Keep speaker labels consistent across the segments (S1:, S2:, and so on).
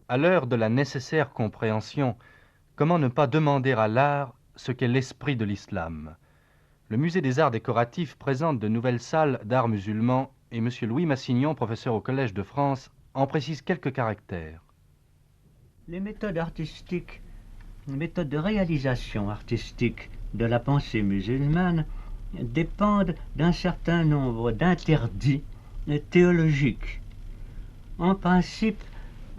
S1: À l'heure de la nécessaire compréhension, comment ne pas demander à l'art ce qu'est l'esprit de l'islam? Le Musée des arts décoratifs présente de nouvelles salles d'art musulman et M. Louis Massignon, professeur au Collège de France, en précise quelques caractères.
S2: Les méthodes artistiques, les méthodes de réalisation artistique de la pensée musulmane dépendent d'un certain nombre d'interdits théologiques. En principe,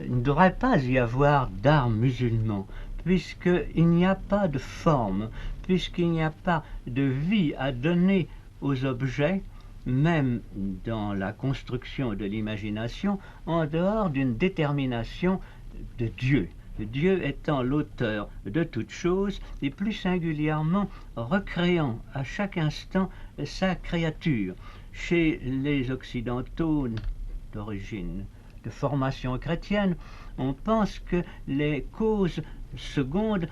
S2: il ne devrait pas y avoir d'art musulman, puisqu'il n'y a pas de forme, puisqu'il n'y a pas de vie à donner aux objets, même dans la construction de l'imagination, en dehors d'une détermination de Dieu. Dieu étant l'auteur de toutes choses et plus singulièrement recréant à chaque instant sa créature. Chez les Occidentaux d'origine de formation chrétienne, on pense que les causes secondes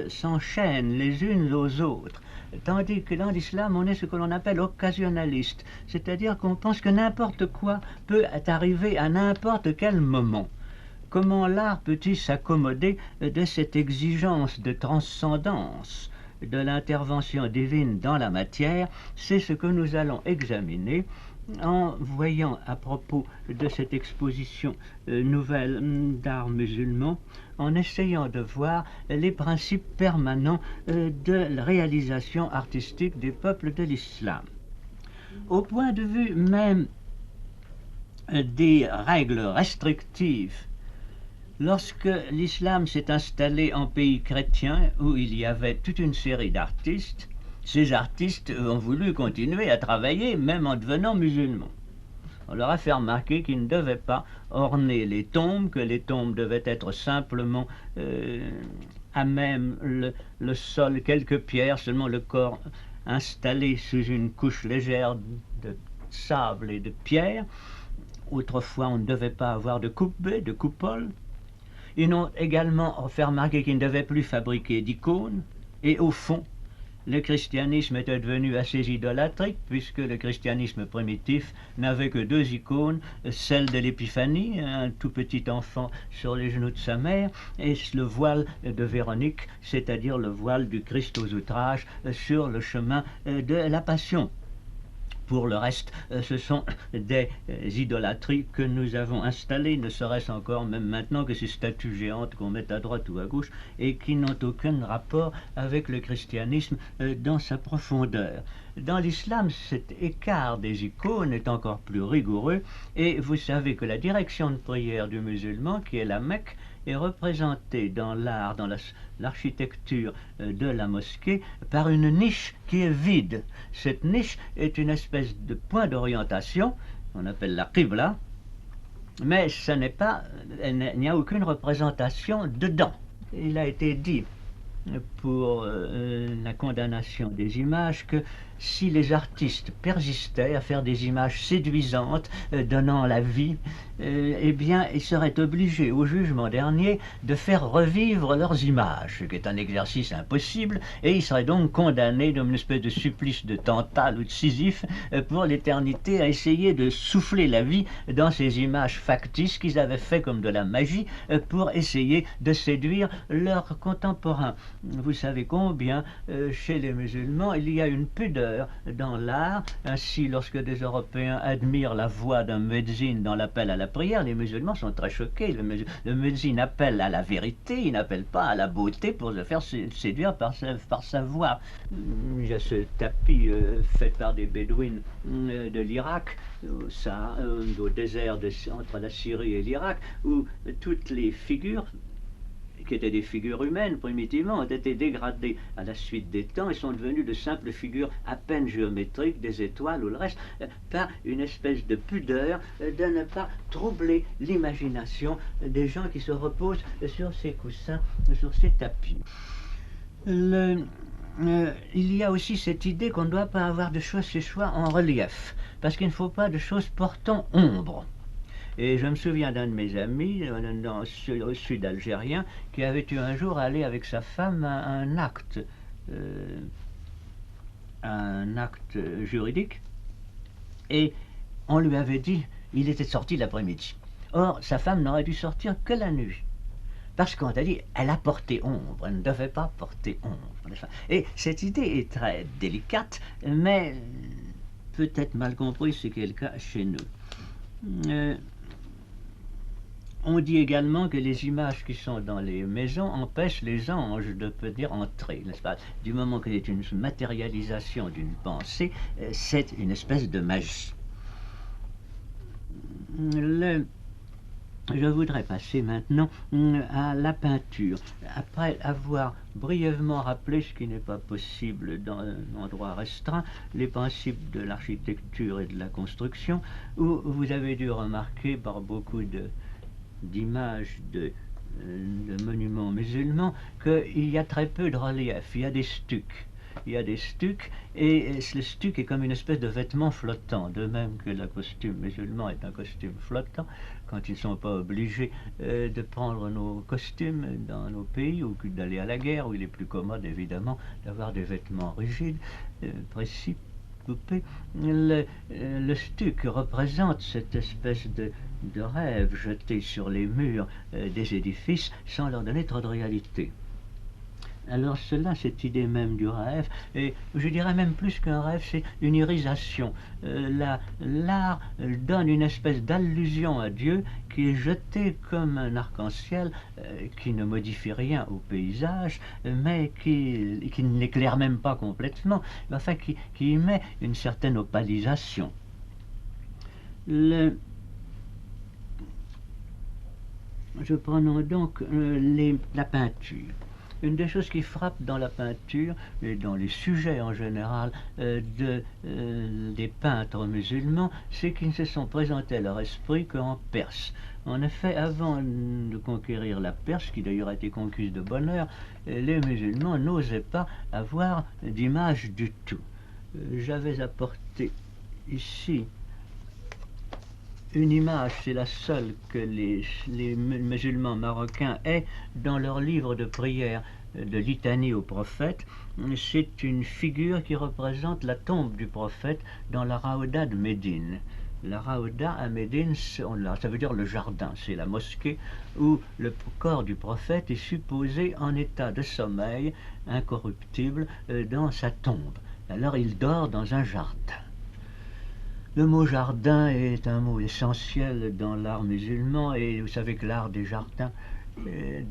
S2: s'enchaînent les unes aux autres, tandis que dans l'islam, on est ce que l'on appelle occasionnaliste, c'est-à-dire qu'on pense que n'importe quoi peut arriver à n'importe quel moment. Comment l'art peut-il s'accommoder de cette exigence de transcendance de l'intervention divine dans la matière? C'est ce que nous allons examiner en voyant à propos de cette exposition nouvelle d'art musulman, en essayant de voir les principes permanents de la réalisation artistique des peuples de l'islam. Au point de vue même des règles restrictives, lorsque l'islam s'est installé en pays chrétien où il y avait toute une série d'artistes, ces artistes ont voulu continuer à travailler même en devenant musulmans. On leur a fait remarquer qu'ils ne devaient pas orner les tombes, que les tombes devaient être simplement à même le sol, quelques pierres, seulement le corps installé sous une couche légère de sable et de pierre. Autrefois, on ne devait pas avoir de coupe-baies, de coupole. Ils ont également fait remarquer qu'ils ne devaient plus fabriquer d'icônes. Et au fond, le christianisme était devenu assez idolâtrique, puisque le christianisme primitif n'avait que deux icônes, celle de l'Épiphanie, un tout petit enfant sur les genoux de sa mère, et le voile de Véronique, c'est-à-dire le voile du Christ aux outrages sur le chemin de la Passion. Pour le reste, ce sont des idolâtries que nous avons installées, ne serait-ce encore même maintenant que ces statues géantes qu'on met à droite ou à gauche et qui n'ont aucun rapport avec le christianisme dans sa profondeur. Dans l'islam, cet écart des icônes est encore plus rigoureux et vous savez que la direction de prière du musulman, qui est la Mecque, est représentée dans l'art, dans l'architecture de la mosquée, par une niche qui est vide. Cette niche est une espèce de point d'orientation, on appelle la qibla, mais il n'y a aucune représentation dedans. Il a été dit pour la condamnation des images que si les artistes persistaient à faire des images séduisantes donnant la vie, eh bien ils seraient obligés au jugement dernier de faire revivre leurs images, ce qui est un exercice impossible, et ils seraient donc condamnés dans une espèce de supplice de Tantale ou de Sisyphe pour l'éternité à essayer de souffler la vie dans ces images factices qu'ils avaient fait comme de la magie pour essayer de séduire leurs contemporains. Vous savez combien chez les musulmans il y a une pudeur dans l'art. Ainsi, lorsque des Européens admirent la voix d'un muezzin dans l'appel à la prière, les musulmans sont très choqués. Le muezzin appelle à la vérité, il n'appelle pas à la beauté pour se faire séduire par sa voix. Il y a ce tapis fait par des bédouines de l'Irak, au désert entre la Syrie et l'Irak, où toutes les figures qui étaient des figures humaines primitivement, ont été dégradées à la suite des temps et sont devenues de simples figures à peine géométriques, des étoiles ou le reste, par une espèce de pudeur de ne pas troubler l'imagination des gens qui se reposent sur ces coussins, sur ces tapis. Il y a aussi cette idée qu'on ne doit pas avoir de choses chez soi en relief, parce qu'il ne faut pas de choses portant ombre. Et je me souviens d'un de mes amis, au sud algérien, qui avait eu un jour à aller avec sa femme à un acte juridique, et on lui avait dit, il était sorti l'après-midi. Or, sa femme n'aurait dû sortir que la nuit. Parce qu'on a dit, elle a porté ombre, elle ne devait pas porter ombre. Et cette idée est très délicate, mais peut-être mal comprise, c'est le cas chez nous. On dit également que les images qui sont dans les maisons empêchent les anges de venir entrer, n'est-ce pas? Du moment qu'il y a une matérialisation d'une pensée, c'est une espèce de magie. Je voudrais passer maintenant à la peinture. Après avoir brièvement rappelé, ce qui n'est pas possible dans un endroit restreint, les principes de l'architecture et de la construction, où vous avez dû remarquer par beaucoup d'images de monuments musulmans qu'il y a très peu de relief, il y a des stucs. Il y a des stucs, et le stuc est comme une espèce de vêtement flottant, de même que le costume musulman est un costume flottant, quand ils ne sont pas obligés de prendre nos costumes dans nos pays, ou d'aller à la guerre, où il est plus commode évidemment d'avoir des vêtements rigides, précis, coupés. Le stuc représente cette espèce de rêve jeté sur les murs des édifices sans leur donner trop de réalité. Alors cela, cette idée même du rêve, et je dirais même plus qu'un rêve, c'est une irisation. L'art donne une espèce d'allusion à Dieu qui est jeté comme un arc-en-ciel qui ne modifie rien au paysage, mais qui ne l'éclaire même pas complètement, mais enfin qui y met une certaine opalisation. Je prenons donc la peinture. Une des choses qui frappe dans la peinture et dans les sujets en général des peintres musulmans, c'est qu'ils ne se sont présentés à leur esprit qu'en Perse. En effet, avant de conquérir la Perse, qui d'ailleurs a été conquise de bonne heure, les musulmans n'osaient pas avoir d'image du tout. J'avais apporté ici une image, c'est la seule que les musulmans marocains aient dans leur livre de prière de litanie au prophète. C'est une figure qui représente la tombe du prophète dans la Raouda de Médine. La Raouda à Médine, ça veut dire le jardin, c'est la mosquée où le corps du prophète est supposé en état de sommeil incorruptible dans sa tombe. Alors il dort dans un jardin. Le mot jardin est un mot essentiel dans l'art musulman, et vous savez que l'art des jardins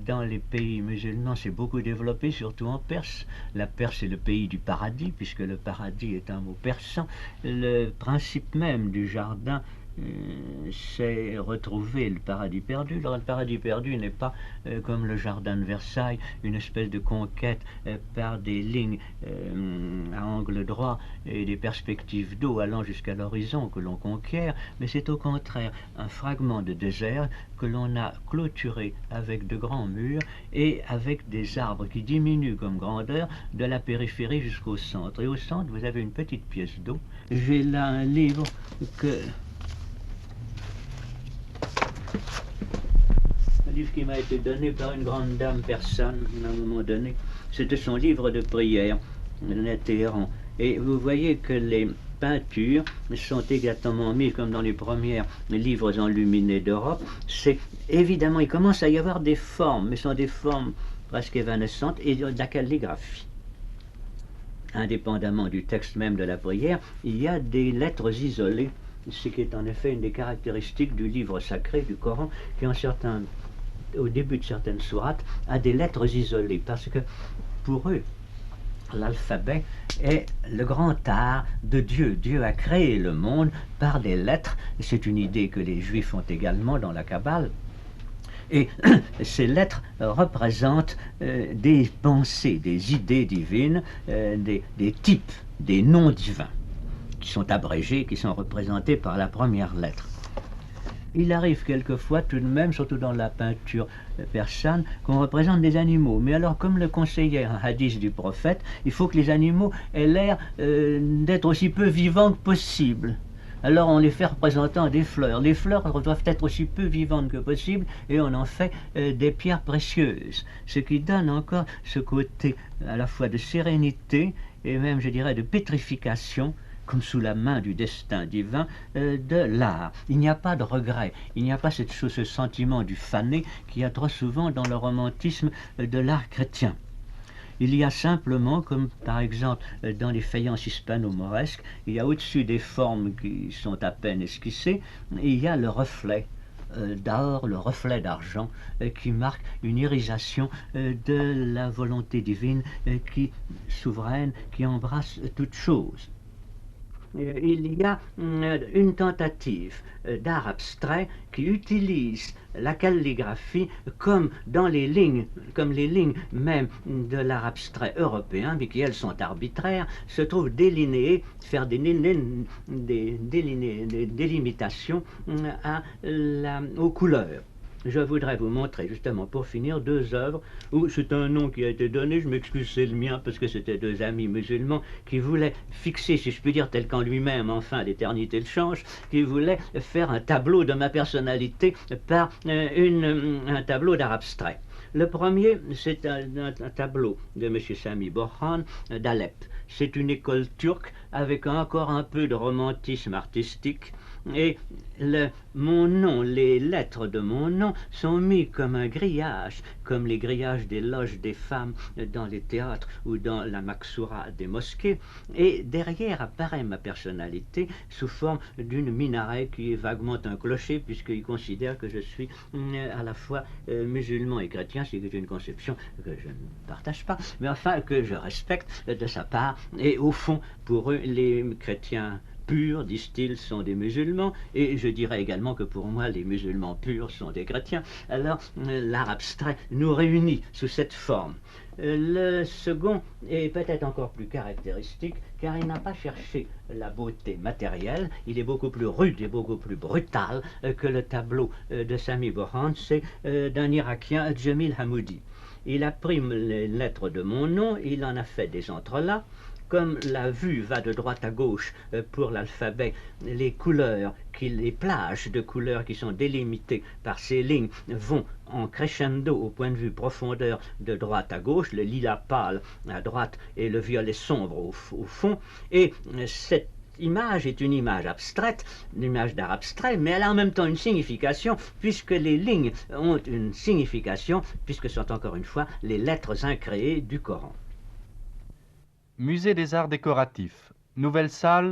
S2: dans les pays musulmans s'est beaucoup développé, surtout en Perse. La Perse est le pays du paradis, puisque le paradis est un mot persan. Le principe même du jardin, c'est retrouver le paradis perdu. Alors, le paradis perdu n'est pas comme le jardin de Versailles, une espèce de conquête par des lignes à angle droit et des perspectives d'eau allant jusqu'à l'horizon que l'on conquiert, mais c'est au contraire un fragment de désert que l'on a clôturé avec de grands murs et avec des arbres qui diminuent comme grandeur de la périphérie jusqu'au centre. Et au centre, vous avez une petite pièce d'eau. J'ai là un livre qui m'a été donné par une grande dame persane à un moment donné. C'était son livre de prière de Téhéran. Et vous voyez que les peintures sont exactement mises comme dans les premiers livres enluminés d'Europe. C'est évidemment, il commence à y avoir des formes, mais ce sont des formes presque évanescentes, et de la calligraphie. Indépendamment du texte même de la prière, il y a des lettres isolées, ce qui est en effet une des caractéristiques du livre sacré, du Coran, qui au début de certaines sourates, a des lettres isolées, parce que pour eux, l'alphabet est le grand art de Dieu. Dieu a créé le monde par des lettres. C'est une idée que les Juifs ont également dans la Kabbale. Et ces lettres représentent des pensées, des idées divines, des types, des noms divins, qui sont abrégés, qui sont représentés par la première lettre. Il arrive quelquefois tout de même, surtout dans la peinture persane, qu'on représente des animaux. Mais alors, comme le conseillait un hadith du prophète, il faut que les animaux aient l'air d'être aussi peu vivants que possible. Alors on les fait représentant des fleurs. Les fleurs doivent être aussi peu vivantes que possible, et on en fait des pierres précieuses. Ce qui donne encore ce côté à la fois de sérénité et même, je dirais, de pétrification comme sous la main du destin divin, de l'art. Il n'y a pas de regret, il n'y a pas ce sentiment du fané qu'il y a trop souvent dans le romantisme de l'art chrétien. Il y a simplement, comme par exemple dans les faïences hispano-mauresques, il y a au-dessus des formes qui sont à peine esquissées, il y a le reflet d'or, le reflet d'argent qui marque une irisation de la volonté divine qui souveraine, qui embrasse toute chose. Il y a une tentative d'art abstrait qui utilise la calligraphie comme dans les lignes, comme les lignes même de l'art abstrait européen, mais qui elles sont arbitraires, se trouvent délinéées, faire des délimitations aux couleurs. Je voudrais vous montrer justement pour finir deux œuvres où c'est un nom qui a été donné, je m'excuse c'est le mien parce que c'était deux amis musulmans qui voulaient fixer, si je puis dire tel qu'en lui-même, enfin l'éternité le change, qui voulaient faire un tableau de ma personnalité par un tableau d'art abstrait. Le premier, c'est un tableau de M. Sami Borhan d'Alep. C'est une école turque avec encore un peu de romantisme artistique. Et mon nom, les lettres de mon nom sont mis comme un grillage, comme les grillages des loges des femmes dans les théâtres ou dans la maksoura des mosquées. Et derrière apparaît ma personnalité sous forme d'une minaret qui est vaguement un clocher, puisqu'il considère que je suis à la fois musulman et chrétien, c'est une conception que je ne partage pas, mais enfin que je respecte de sa part. Et au fond, pour eux, les chrétiens purs, disent-ils, sont des musulmans, et je dirais également que pour moi, les musulmans purs sont des chrétiens. Alors, l'art abstrait nous réunit sous cette forme. Le second est peut-être encore plus caractéristique, car il n'a pas cherché la beauté matérielle, il est beaucoup plus rude et beaucoup plus brutal que le tableau de Sami Borhan, c'est d'un Irakien, Jamil Hamoudi. Il a pris les lettres de mon nom, il en a fait des entrelacs. Comme la vue va de droite à gauche pour l'alphabet, les couleurs, les plages de couleurs qui sont délimitées par ces lignes vont en crescendo au point de vue profondeur de droite à gauche, le lilas pâle à droite et le violet sombre au fond. Et cette image est une image abstraite, une image d'art abstrait, mais elle a en même temps une signification, puisque les lignes ont une signification, puisque ce sont encore une fois les lettres incréées du Coran.
S1: Musée des arts décoratifs. Nouvelle salle